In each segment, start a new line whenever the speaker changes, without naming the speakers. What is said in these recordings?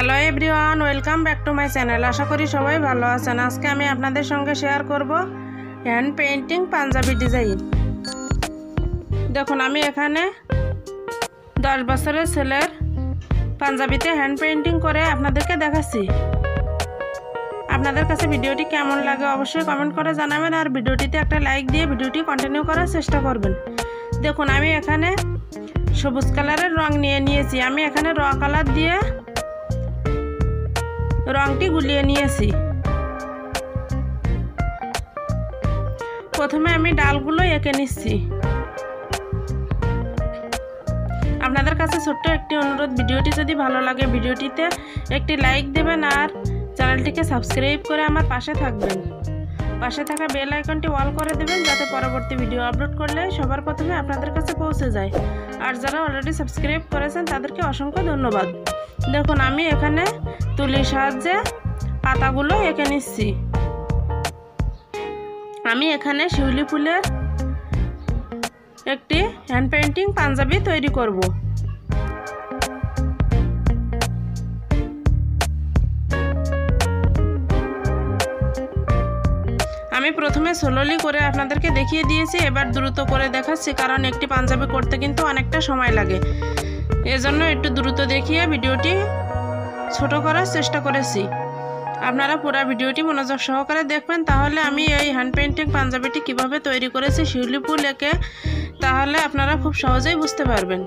Hello everyone, welcome back to my channel. আশা করি সবাই ভালো আছেন। আজকে আমি আপনাদের সঙ্গে শেয়ার করব হ্যান্ড পেইন্টিং পাঞ্জাবি ডিজাইন। দেখুন, আমি এখানে 10 বছরের ছেলের পাঞ্জাবিতে হ্যান্ড পেইন্টিং করে আপনাদেরকে দেখাচ্ছি। আপনাদের কাছে ভিডিওটি কেমন লাগে অবশ্যই কমেন্ট করে জানাবেন, আর ভিডিওটিতে একটা লাইক দিয়ে ভিডিওটি কন্টিনিউ করার চেষ্টা করবেন। দেখুন, আমি এখানে সবুজ কালারের রং নিয়েছি। আমি এখানে র কালার দিয়ে রংটি গুলিয়ে নিয়েছি। প্রথমে আমি ডালগুলো এঁকে নিচ্ছি। আপনাদের কাছে ছোট্ট একটি অনুরোধ, ভিডিওটি যদি ভালো লাগে ভিডিওটিতে একটি লাইক দেবেন আর চ্যানেলটিকে সাবস্ক্রাইব করে আমার পাশে থাকবেন। পাশে থাকা বেল আইকনটি অল করে দেবেন, যাতে পরবর্তী ভিডিও আপলোড করলে সবার প্রথমে আপনাদের কাছে পৌঁছে যায়। আর যারা অলরেডি সাবস্ক্রাইব করেছেন তাদেরকে অসংখ্য ধন্যবাদ। দেখুন, আমি এখানে তুলির সাহায্যে পাতাগুলো এঁকে নিচ্ছি। আমি এখানে শিউলি ফুলের একটি হ্যান্ড পেইন্টিং পাঞ্জাবি তৈরি করব। আমি প্রথমে স্লোলি করে আপনাদেরকে দেখিয়ে দিয়েছি, এবার দ্রুত করে দেখাচ্ছি, কারণ একটি পাঞ্জাবি করতে কিন্তু অনেকটা সময় লাগে। এজন্য একটু দ্রুত দেখিয়ে ভিডিওটি ছোট করার চেষ্টা করেছি। আপনারা পুরো ভিডিওটি মনোযোগ সহকারে দেখবেন, তাহলে আমি এই হ্যান্ড পেইন্টিং পাঞ্জাবিটি কিভাবে তৈরি করেছি শিউলি ফুল এঁকে, তাহলে আপনারা খুব সহজেই বুঝতে পারবেন।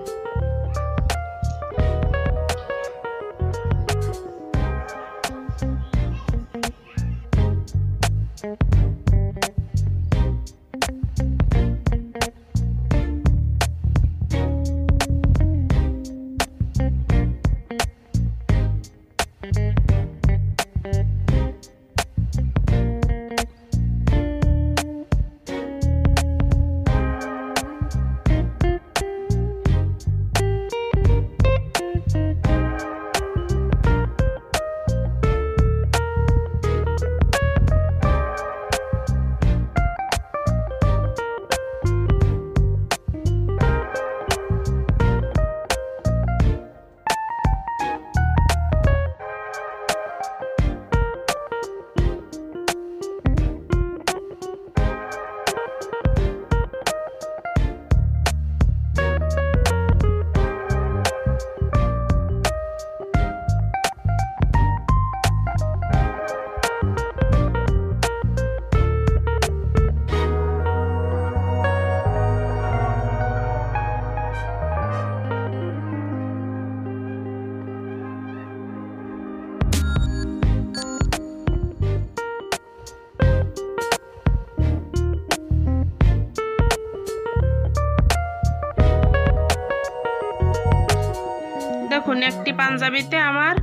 দেখুন, একটি পাঞ্জাবিতে আমার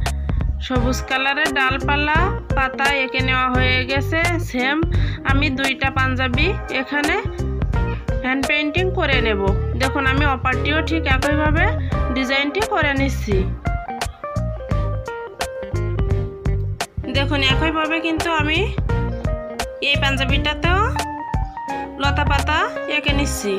সবুজ কালারের ডালপালা পাতা এঁকে নেওয়া হয়ে গেছে। সেম আমি দুইটা পাঞ্জাবি এখানে হ্যান্ড পেইন্টিং করে নেব। দেখুন, আমি অপারটিও ঠিক একইভাবে ডিজাইনটি করে নিচ্ছি। দেখুন, একইভাবে কিন্তু আমি এই পাঞ্জাবিটাতেও লতা পাতা এঁকে নিচ্ছি।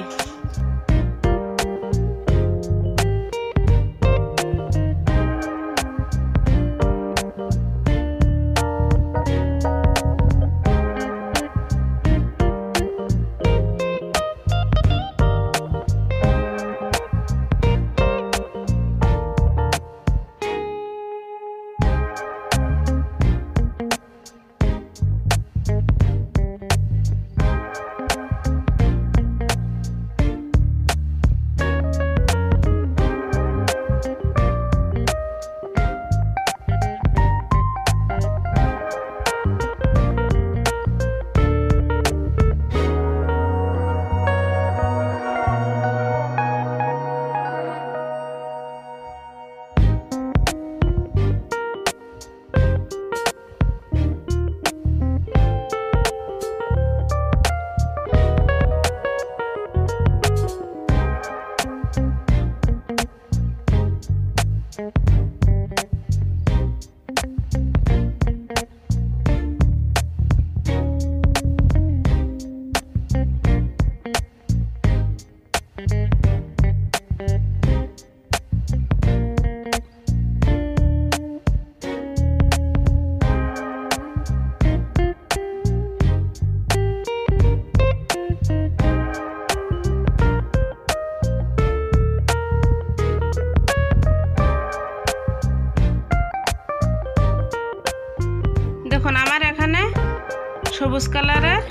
সবুজ কালারের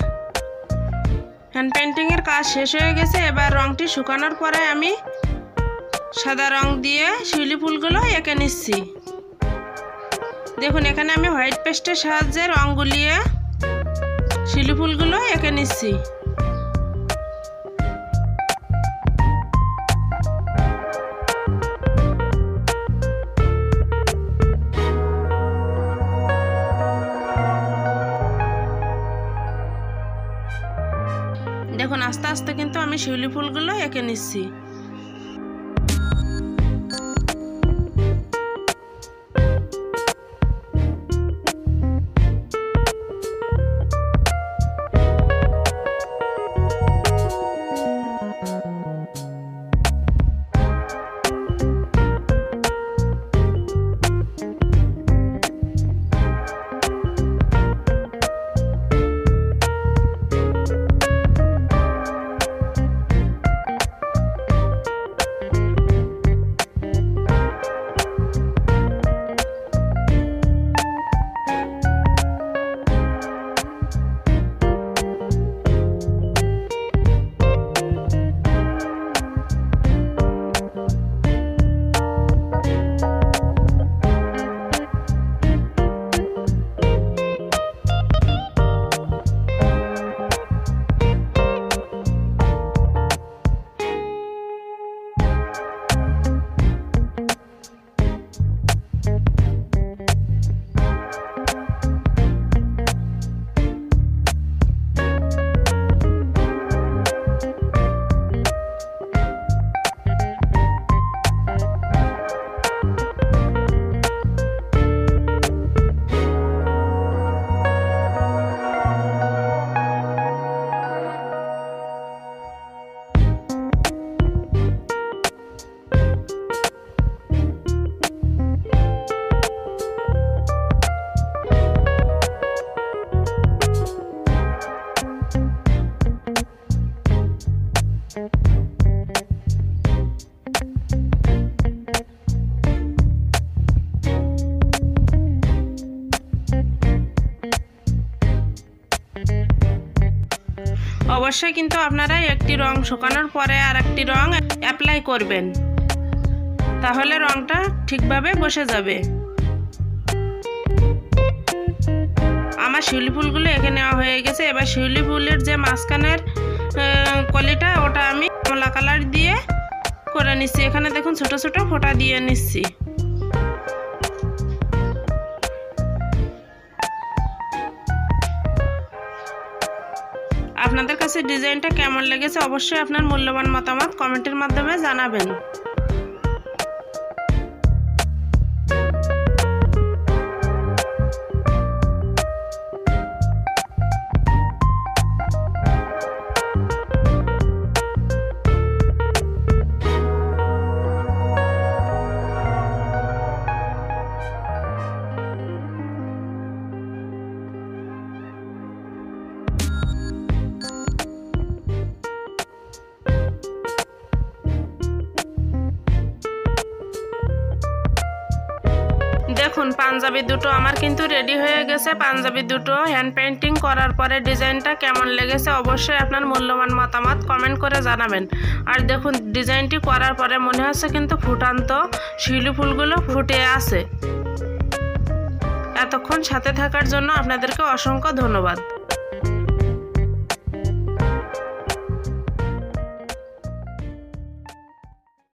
হ্যান্ড পেইন্টিংয়ের কাজ শেষ হয়ে গেছে। এবার রঙটি শুকানোর পরে আমি সাদা রং দিয়ে শিউলি ফুলগুলো এঁকে নিচ্ছি। দেখুন এখানে আমি হোয়াইট পেস্টের সাহায্যে রং গুলিয়ে শিউলি ফুলগুলো এঁকে নিচ্ছি। দেখুন আস্তে আস্তে কিন্তু আমি শিউলি ফুলগুলো এঁকে নিচ্ছি। অবশ্যই কিন্তু আপনারা একটি রং শুকানোর পরে আর একটি রং অ্যাপ্লাই করবেন, তাহলে রংটা ঠিকভাবে বসে যাবে। আমার শিউলি ফুলগুলো এঁকে নেওয়া হয়ে গেছে। এবার শিউলি ফুলের যে মাঝখানের কলিটা ওটা আমি কমলা কালার দিয়ে করে নিচ্ছি। এখানে দেখুন ছোট ছোট ফোঁটা দিয়ে নিচ্ছি। আপনাদের কাছে ডিজাইনটা কেমন লেগেছে অবশ্যই আপনার মূল্যবান মতামত কমেন্টের মাধ্যমে জানাবেন। দেখুন পাঞ্জাবি দুটো আমার কিন্তু রেডি হয়ে গেছে। পাঞ্জাবি দুটো হ্যান্ড পেইন্টিং করার পরে ডিজাইনটা কেমন লেগেছে অবশ্যই আপনার মূল্যবান মতামত কমেন্ট করে জানাবেন। আর দেখুন ডিজাইনটি করার পরে মনে হচ্ছে কিন্তু ফুটান্ত শিউলি ফুলগুলো ফুটে আছে। এতক্ষণ সাথে থাকার জন্য আপনাদেরকে অসংখ্য ধন্যবাদ।